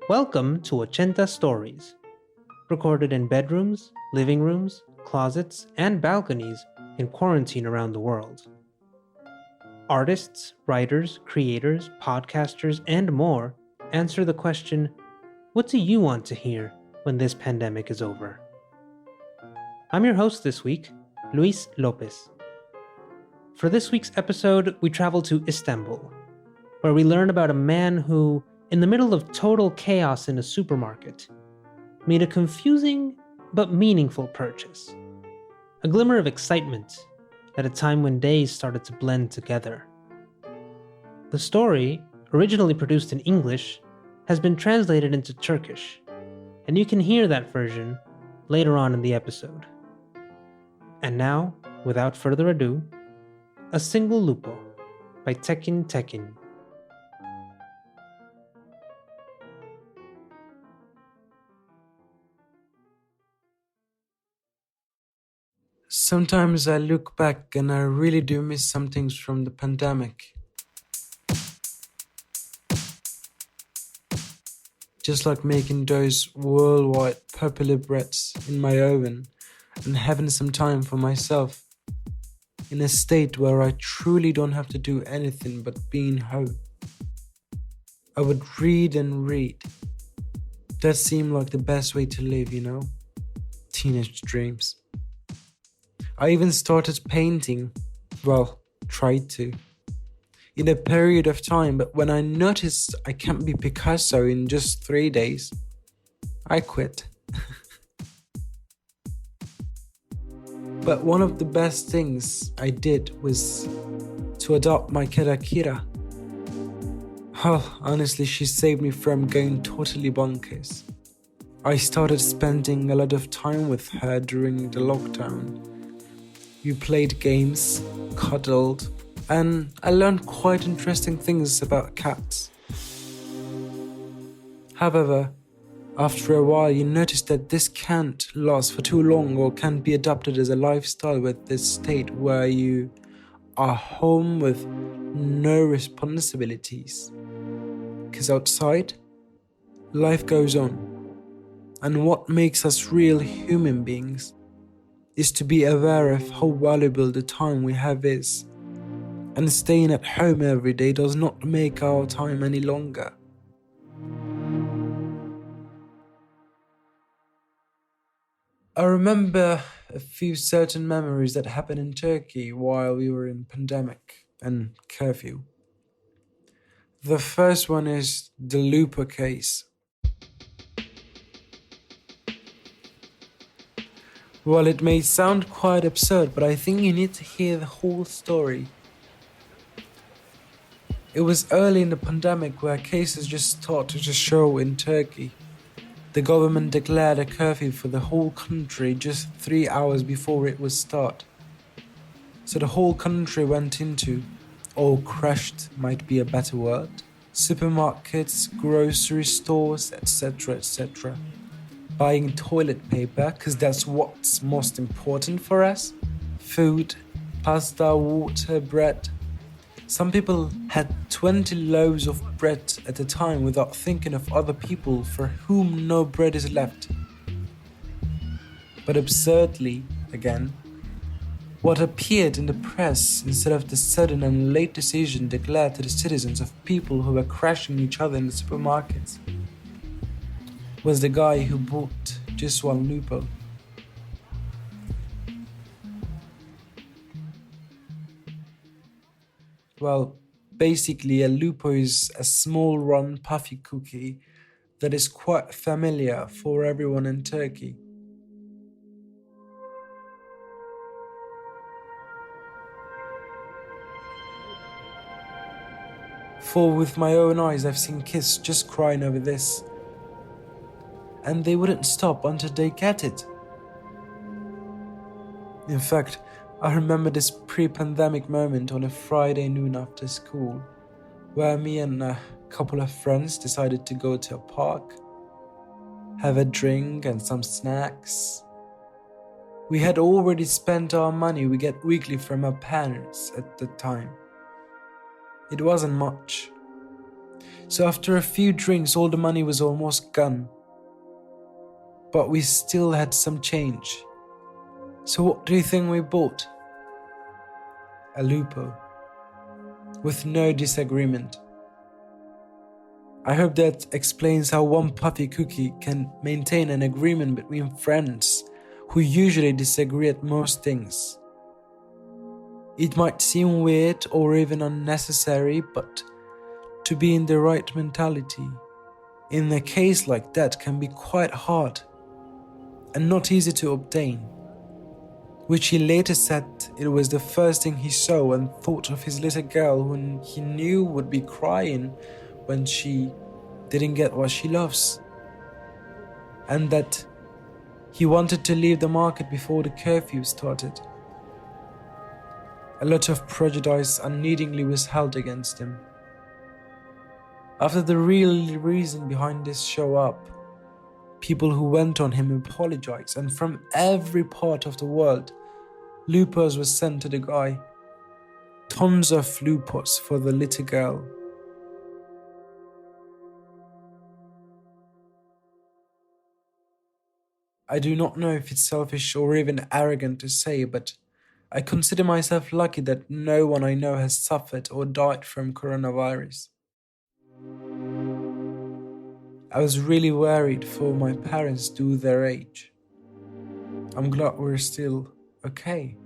Welcome to Ochenta Stories, recorded in bedrooms, living rooms, closets, and balconies in quarantine around the world. Artists, writers, creators, podcasters, and more answer the question, what do you want to hear when this pandemic is over? I'm your host this week, Luis López. For this week's episode, we travel to Istanbul, where we learn about a man who, in the middle of total chaos in a supermarket, made a confusing but meaningful purchase. A glimmer of excitement at a time when days started to blend together. The story, originally produced in English, has been translated into Turkish, and you can hear that version later on in the episode. And now, without further ado, a Single Luppo by Tekin Tekin. Sometimes I look back and I really do miss some things from the pandemic. Just like making those worldwide popular breads in my oven and having some time for myself in a state where I truly don't have to do anything but being home. I would read and read. That seemed like the best way to live, Teenage dreams. I even started painting. Well, tried to. In a period of time, but when I noticed I can't be Picasso in just 3 days, I quit. But one of the best things I did was to adopt my cat Akira. Oh, honestly, she saved me from going totally bonkers. I started spending a lot of time with her during the lockdown. We played games, cuddled, and I learned quite interesting things about cats. However, after a while you notice that this can't last for too long or can't be adopted as a lifestyle with this state where you are home with no responsibilities. Because outside, life goes on. And what makes us real human beings is to be aware of how valuable the time we have is. And staying at home every day does not make our time any longer. I remember a few certain memories that happened in Turkey while we were in pandemic and curfew. The first one is the Luppo case. Well, it may sound quite absurd, but I think you need to hear the whole story. It was early in the pandemic where cases just started to show in Turkey. The government declared a curfew for the whole country just 3 hours before it was start. So the whole country went into, or crashed might be a better word, supermarkets, grocery stores, etc. Buying toilet paper, because that's what's most important for us. Food, pasta, water, bread. Some people had 20 loaves of bread at a time without thinking of other people for whom no bread is left. But absurdly, again, what appeared in the press instead of the sudden and late decision declared to the citizens of people who were crashing each other in the supermarkets was the guy who bought just one Luppo. Well, basically a Luppo is a small round puffy cookie that is quite familiar for everyone in Turkey. For with my own eyes I've seen kids just crying over this. And they wouldn't stop until they get it. In fact, I remember this pre-pandemic moment on a Friday noon after school, where me and a couple of friends decided to go to a park, have a drink and some snacks. We had already spent our money we get weekly from our parents at the time. It wasn't much, So after a few drinks, all the money was almost gone. But we still had some change. So what do you think we bought? A Lupo. With no disagreement. I hope that explains how one puffy cookie can maintain an agreement between friends who usually disagree at most things. It might seem weird or even unnecessary, but to be in the right mentality in a case like that can be quite hard and not easy to obtain, which he later said it was the first thing he saw and thought of his little girl whom he knew would be crying when she didn't get what she loves, and that he wanted to leave the market before the curfew started. A lot of prejudice unneedingly was held against him. After the real reason behind this show up, people who went on him apologized, and from every part of the world, Lupos was sent to the guy. Tons of Lupos for the little girl. I do not know if it's selfish or even arrogant to say, but I consider myself lucky that no one I know has suffered or died from coronavirus. I was really worried for my parents due to their age. I'm glad we're still okay.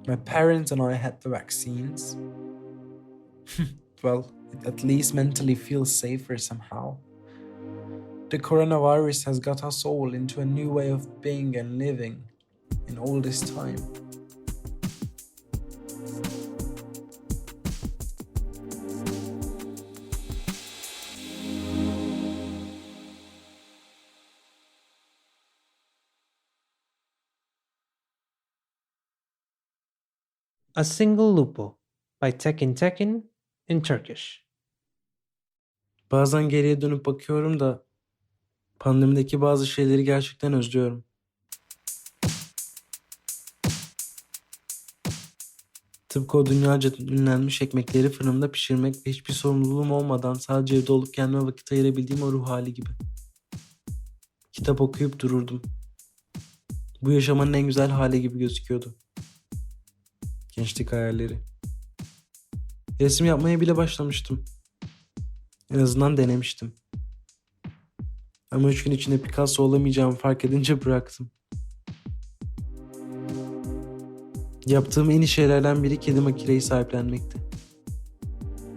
My parents and I had the vaccines. Well, it at least mentally feels safer somehow. The coronavirus has got us all into a new way of being and living in all this time. A Single Luppo by Tekin Tekin in Turkish. Bazen geriye dönüp bakıyorum da pandemideki bazı şeyleri gerçekten özlüyorum. Tıpkı o dünyaca ünlenmiş ekmekleri fırında pişirmek ve hiçbir sorumluluğum olmadan sadece evde olup kendime vakit ayırabildiğim o ruh hali gibi. Kitap okuyup dururdum. Bu yaşamanın en güzel hali gibi gözüküyordu. Gençlik hayalleri. Resim yapmaya bile başlamıştım. En azından denemiştim. Ama 3 gün içinde Picasso olamayacağımı fark edince bıraktım. Yaptığım en iyi şeylerden biri kedi makineyi sahiplenmekti.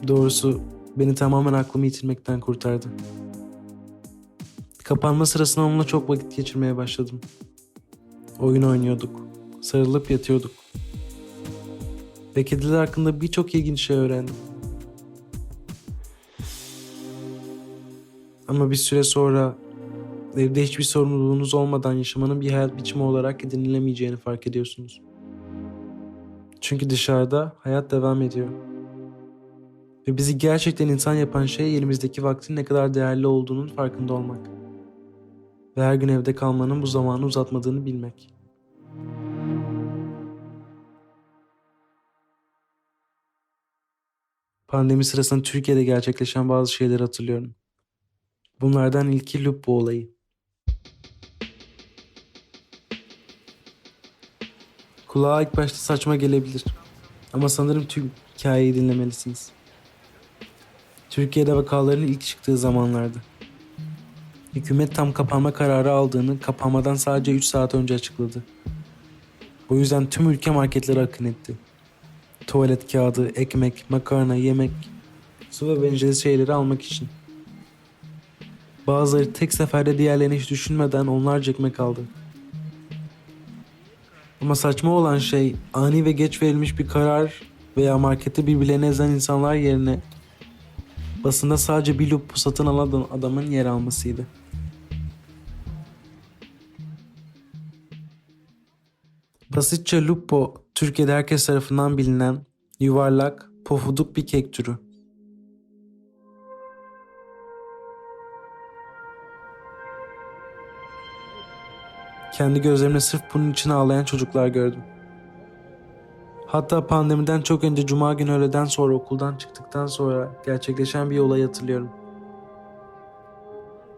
Doğrusu beni tamamen aklımı yitirmekten kurtardı. Kapanma sırasında onunla çok vakit geçirmeye başladım. Oyun oynuyorduk, sarılıp yatıyorduk. Ve kediler hakkında birçok ilginç şey öğrendim. Ama bir süre sonra evde hiçbir sorumluluğunuz olmadan yaşamanın bir hayat biçimi olarak edinilemeyeceğini fark ediyorsunuz. Çünkü dışarıda hayat devam ediyor. Ve bizi gerçekten insan yapan şey elimizdeki vaktin ne kadar değerli olduğunun farkında olmak. Ve her gün evde kalmanın bu zamanı uzatmadığını bilmek. Pandemi sırasında Türkiye'de gerçekleşen bazı şeyleri hatırlıyorum. Bunlardan ilki Luppo olayı. Kulağa ilk başta saçma gelebilir. Ama sanırım tüm hikayeyi dinlemelisiniz. Türkiye'de vakaların ilk çıktığı zamanlardı. Hükümet tam kapanma kararı aldığını kapanmadan sadece 3 saat önce açıkladı. Bu yüzden tüm ülke marketlere akın etti. Tuvalet kağıdı, ekmek, makarna, yemek, su ve benzeri şeyleri almak için. Bazıları tek seferde diğerlerini hiç düşünmeden onlarca ekmek aldı. Ama saçma olan şey ani ve geç verilmiş bir karar veya markette birbirlerini ezen insanlar yerine basında sadece bir lupu satın alan adamın yer almasıydı. Basitçe Luppo, Türkiye'de herkes tarafından bilinen yuvarlak, pofuduk bir kek türü. Kendi gözlerimle sırf bunun için ağlayan çocuklar gördüm. Hatta pandemiden çok önce cuma günü öğleden sonra okuldan çıktıktan sonra gerçekleşen bir olayı hatırlıyorum.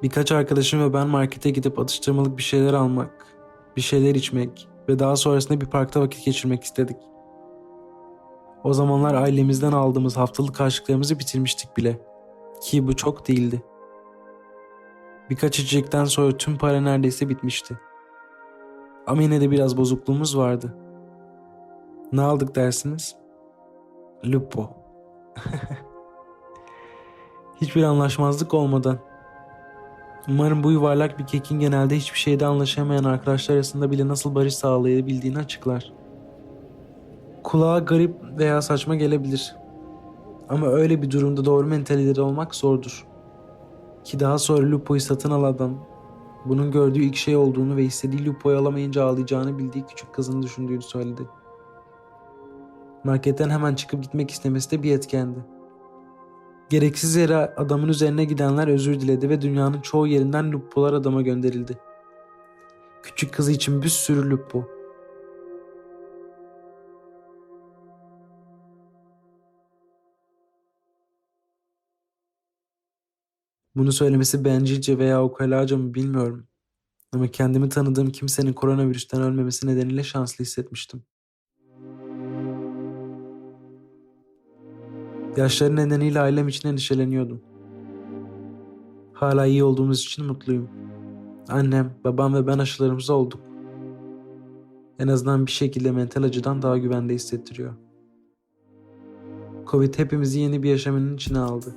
Birkaç arkadaşım ve ben markete gidip atıştırmalık bir şeyler almak, bir şeyler içmek ve daha sonrasında bir parkta vakit geçirmek istedik. O zamanlar ailemizden aldığımız haftalık harçlıklarımızı bitirmiştik bile. Ki bu çok değildi. Birkaç içecekten sonra tüm para neredeyse bitmişti. Ama yine de biraz bozukluğumuz vardı. Ne aldık dersiniz? Luppo. Hiçbir anlaşmazlık olmadan. Umarım bu yuvarlak bir kekin genelde hiçbir şeyde anlaşamayan arkadaşlar arasında bile nasıl barış sağlayabildiğini açıklar. Kulağa garip veya saçma gelebilir. Ama öyle bir durumda doğru mentalitede olmak zordur. Ki daha sonra Luppo'yu satın alan adam, bunun gördüğü ilk şey olduğunu ve istediği Luppo'yu alamayınca ağlayacağını bildiği küçük kızını düşündüğünü söyledi. Marketten hemen çıkıp gitmek istemesi de bir etkendi. Gereksiz yere adamın üzerine gidenler özür diledi ve dünyanın çoğu yerinden Luppo'lar adama gönderildi. Küçük kızı için bir sürü Luppo. Bunu söylemesi bencilce veya ukalaca mı bilmiyorum. Ama kendimi tanıdığım kimsenin koronavirüsten ölmemesi nedeniyle şanslı hissetmiştim. Yaşları nedeniyle ailem için endişeleniyordum. Hala iyi olduğumuz için mutluyum. Annem, babam ve ben aşılarımızı olduk. En azından bir şekilde mental acıdan daha güvende hissettiriyor. Covid hepimizi yeni bir yaşamının içine aldı.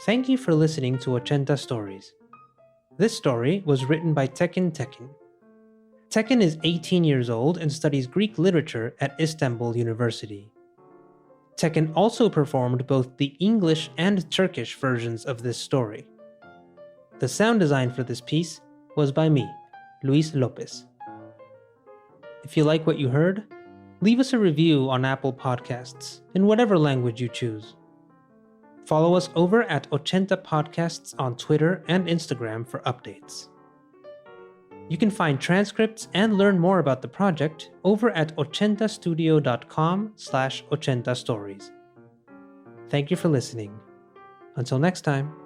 Thank you for listening to Ochenta Stories. This story was written by Tekin Tekin. Tekin is 18 years old and studies Greek literature at Istanbul University. Tekin also performed both the English and Turkish versions of this story. The sound design for this piece was by me, Luis López. If you like what you heard, leave us a review on Apple Podcasts in whatever language you choose. Follow us over at Ochenta Podcasts on Twitter and Instagram for updates. You can find transcripts and learn more about the project over at ochentastudio.com/ochentastories. Thank you for listening. Until next time.